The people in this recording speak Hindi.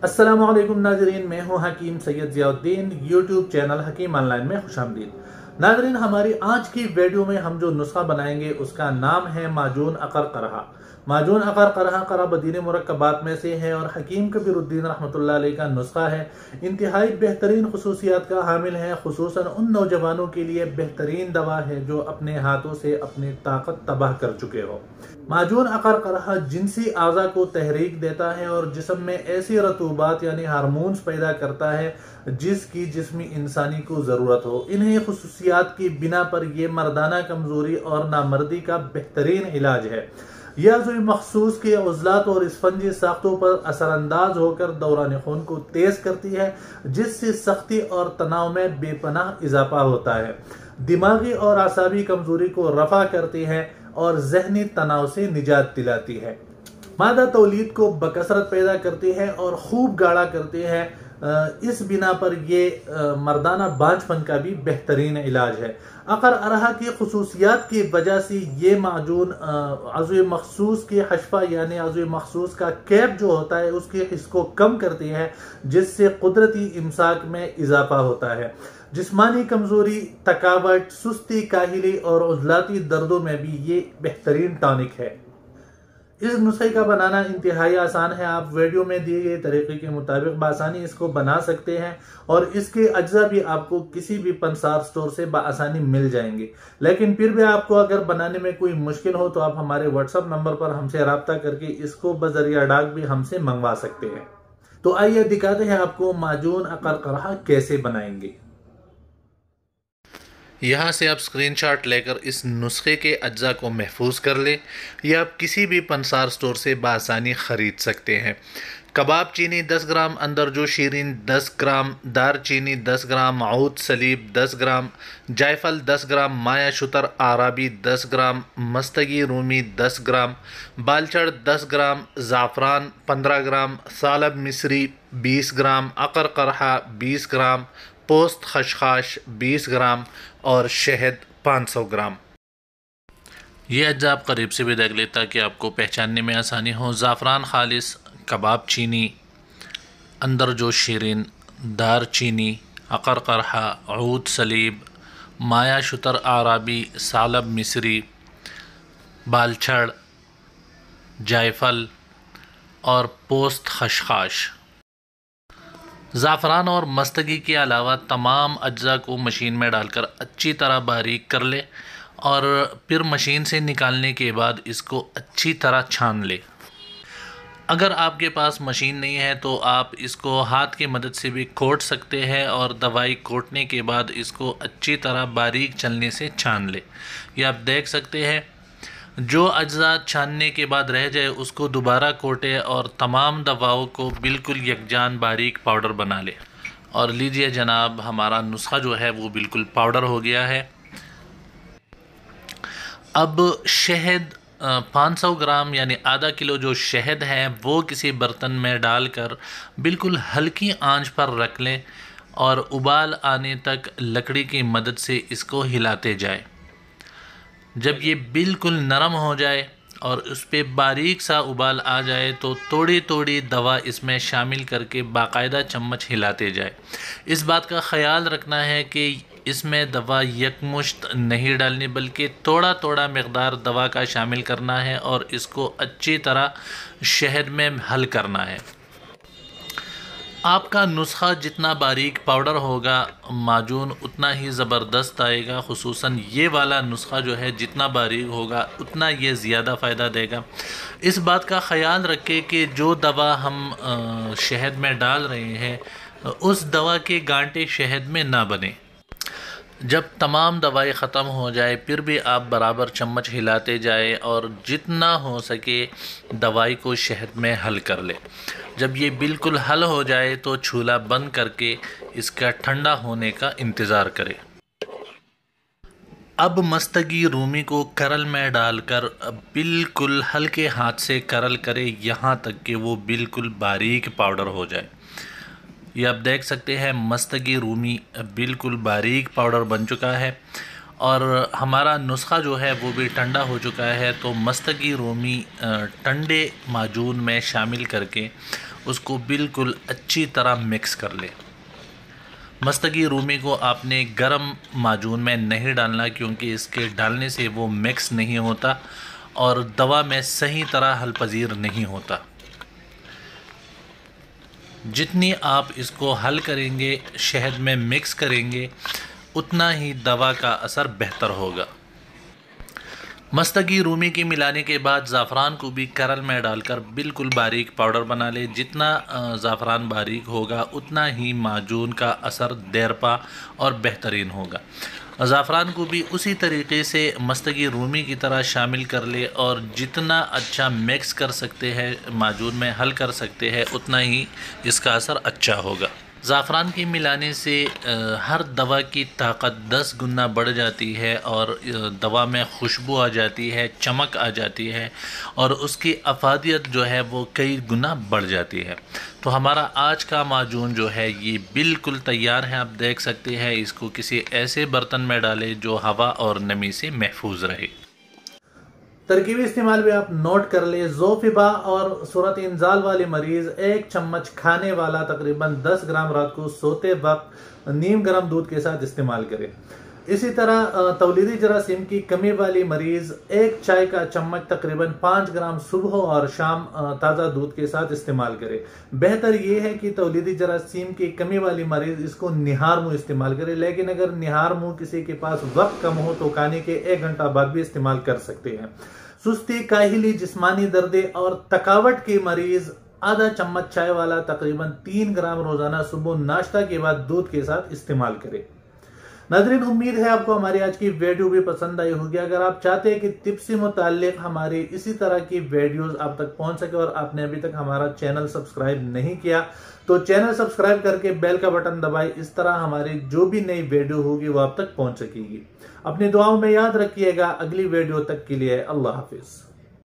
अस्सलामु अलैकुम नाजरीन, मैं हूं हकीम सैयद ज़ियाउद्दीन। यूट्यूब चैनल हकीम ऑनलाइन में खुशामदीद। नाजरीन, हमारी आज की वीडियो में हम जो नुस्खा बनाएंगे उसका नाम है माजून अकरकरहा। माजून अकरकरहा कराबदीन मुरक्कबात में से है और हकीम कबीरुद्दीन रहमतुल्लाह अलैह का नुस्खा है। इंतहाई बेहतरीन खुसूसियात का हामिल है, खुसूसन उन नौजवानों के लिए बेहतरीन दवा है जो अपने हाथों से अपनी ताकत तबाह कर चुके हो। माजून अकरकरहा जिनसी आज़ा को तहरीक देता है और जिस्म में ऐसी रतूबात यानी हार्मोन्स पैदा करता है जिसकी जिस्मी इंसानी को ज़रूरत हो। इन्हें खुसूसियात की बिना पर यह मर्दाना कमज़ोरी और नामर्दी का बेहतरीन इलाज है। यह अज़ुई मखसूस के उज़लात और स्पंजी साख्तों पर असरअंदाज होकर दौरान खून को तेज करती है, जिससे सख्ती और तनाव में बेपनाह इजाफा होता है। दिमागी और आसाबी कमजोरी को रफा करती है और जहनी तनाव से निजात दिलाती है। मादा तौलीद को बकसरत पैदा करती है और खूब गाढ़ा करती है। इस बिना पर यह मर्दाना बांझपन का भी बेहतरीन इलाज है। अकरकरहा की खुसूसियात की वजह से ये माजून अज़ुई मखसूस की हशफा यानी अज़ुई मखसूस का कैप जो होता है उसके हिस्सों को कम करती है, जिससे कुदरती इम्साक में इजाफा होता है। जिस्मानी कमजोरी, थकावट, सुस्ती, काहिली और उजलाती दर्दों में भी ये बेहतरीन टॉनिक है। इस नुस्खे का बनाना इंतहाई आसान है। आप वीडियो में दिए गए तरीके के मुताबिक बासानी इसको बना सकते हैं और इसके अज्जा भी आपको किसी भी पंसार स्टोर से बासानी मिल जाएंगे। लेकिन फिर भी आपको अगर बनाने में कोई मुश्किल हो तो आप हमारे व्हाट्सएप नंबर पर हमसे रब्ता करके इसको बजरिया डाक भी हमसे मंगवा सकते हैं। तो आइए दिखाते हैं आपको माजून अकरकरहा कैसे बनाएंगे। यहाँ से आप स्क्रीनशॉट लेकर इस नुस्खे के अज्जा को महफूज कर लें। यह आप किसी भी पंसार स्टोर से बासानी ख़रीद सकते हैं। कबाब चीनी 10 ग्राम, अंदर जो शीरीन 10 ग्राम, दार चीनी 10 ग्राम, आउद सलीब 10 ग्राम, जायफल 10 ग्राम, माया शुतर आराबी 10 ग्राम, मस्तगी रूमी 10 ग्राम, बालचड़ 10 ग्राम, ज़ाफ़रान 15 ग्राम, सालब मिस्री 20 ग्राम, अकरकरहा 20 ग्राम, पोस्त खशखाश 20 ग्राम और शहद 500 ग्राम। ये अज्जा आप करीब से भी देख लें ताकि आपको पहचानने में आसानी हो। ज़ाफ़रान खालिस, कबाब चीनी, अंदर जो शीरीन, दार चीनी, अकरकरहा, ऊद सलीब, माया शुतर आराबी, सालब मिस्री, बालछड़, जायफल और पोस्त खशखाश। ज़ाफ़रान और मस्तगी के अलावा तमाम अज्जा को मशीन में डालकर अच्छी तरह बारीक कर ले और फिर मशीन से निकालने के बाद इसको अच्छी तरह छान ले। अगर आपके पास मशीन नहीं है तो आप इसको हाथ की मदद से भी कोट सकते हैं और दवाई कोटने के बाद इसको अच्छी तरह बारीक चलने से छान ले। ये आप देख सकते हैं। जो अज्जा छानने के बाद रह जाए उसको दोबारा कोटे और तमाम दवाओं को बिल्कुल यकजान बारीक पाउडर बना ले। और लीजिए जनाब, हमारा नुस्खा जो है वो बिल्कुल पाउडर हो गया है। अब शहद 500 ग्राम यानी आधा किलो जो शहद है वो किसी बर्तन में डालकर बिल्कुल हल्की आंच पर रख लें और उबाल आने तक लकड़ी की मदद से इसको हिलाते जाए। जब ये बिल्कुल नरम हो जाए और उस पर बारीक सा उबाल आ जाए तो थोड़ी थोड़ी दवा इसमें शामिल करके बाकायदा चम्मच हिलाते जाए। इस बात का ख़याल रखना है कि इसमें दवा यकमुश्त नहीं डालनी बल्कि थोड़ा थोड़ा मकदार दवा का शामिल करना है और इसको अच्छी तरह शहद में हल करना है। आपका नुस्खा जितना बारीक पाउडर होगा माजून उतना ही ज़बरदस्त आएगा। खुसूसन ये वाला नुस्खा जो है जितना बारीक होगा उतना ये ज़्यादा फ़ायदा देगा। इस बात का ख़याल रखें कि जो दवा हम शहद में डाल रहे हैं उस दवा के गांठे शहद में ना बने। जब तमाम दवाई ख़त्म हो जाए फिर भी आप बराबर चम्मच हिलाते जाए और जितना हो सके दवाई को शहद में हल कर ले। जब ये बिल्कुल हल हो जाए तो चूल्हा बंद करके इसका ठंडा होने का इंतज़ार करें। अब मस्तगी रूमी को करल में डालकर बिल्कुल हल्के हाथ से करल करें यहाँ तक कि वो बिल्कुल बारीक पाउडर हो जाए। ये आप देख सकते हैं मस्तगी रूमी बिल्कुल बारीक पाउडर बन चुका है और हमारा नुस्खा जो है वो भी ठंडा हो चुका है। तो मस्तगी रूमी ठंडे माजून में शामिल करके उसको बिल्कुल अच्छी तरह मिक्स कर ले। मस्तगी रूमी को आपने गरम माजून में नहीं डालना, क्योंकि इसके डालने से वो मिक्स नहीं होता और दवा में सही तरह हल पजीर नहीं होता। जितनी आप इसको हल करेंगे, शहद में मिक्स करेंगे, उतना ही दवा का असर बेहतर होगा। मस्तगी रूमी की मिलाने के बाद ज़ाफ़रान को भी करल में डालकर बिल्कुल बारीक पाउडर बना ले। जितना ज़ाफ़रान बारीक होगा उतना ही माजून का असर देरपा और बेहतरीन होगा। ज़ाफ़रान को भी उसी तरीके से मस्तगी रूमी की तरह शामिल कर ले और जितना अच्छा मिक्स कर सकते हैं, माजून में हल कर सकते हैं, उतना ही इसका असर अच्छा होगा। ज़ाफ़रान की मिलाने से हर दवा की ताकत 10 गुना बढ़ जाती है और दवा में खुशबू आ जाती है, चमक आ जाती है और उसकी अफादियत जो है वो कई गुना बढ़ जाती है। तो हमारा आज का माजून जो है ये बिल्कुल तैयार है। आप देख सकते हैं, इसको किसी ऐसे बर्तन में डालें जो हवा और नमी से महफूज रहे। तरकीबी इस्तेमाल भी आप नोट कर ले। ज़ोफिबा और सूरत इंजाल वाले मरीज 1 चम्मच खाने वाला तकरीबन 10 ग्राम रात को सोते वक्त नीम गर्म दूध के साथ इस्तेमाल करें। इसी तरह तौलीदी जरासीम की कमी वाली मरीज 1 चाय का चम्मच तकरीबन 5 ग्राम सुबह और शाम ताज़ा दूध के साथ इस्तेमाल करें। बेहतर यह है कि तौलीदी जरासीम की कमी वाली मरीज इसको निहार मुँह इस्तेमाल करे, लेकिन अगर निहार मुँह किसी के पास वक्त कम हो तो खाने के 1 घंटा बाद भी इस्तेमाल कर सकते हैं। सुस्ती, काहिली, जिस्मानी दर्दे और थकावट के मरीज आधा चम्मच चाय वाला तकरीबन 3 ग्राम रोजाना सुबह नाश्ता के बाद दूध के साथ इस्तेमाल करें। नाज़रीन, उम्मीद है आपको हमारी आज की वीडियो भी पसंद आई होगी। अगर आप चाहते हैं कि टिप्स से मुताल्लिक हमारी इसी तरह की वीडियोस आप तक पहुंच सके और आपने अभी तक हमारा चैनल सब्सक्राइब नहीं किया तो चैनल सब्सक्राइब करके बेल का बटन दबाए। इस तरह हमारी जो भी नई वीडियो होगी वो आप तक पहुंच सकेगी। अपनी दुआओं में याद रखिएगा। अगली वीडियो तक के लिए अल्लाह हाफिज।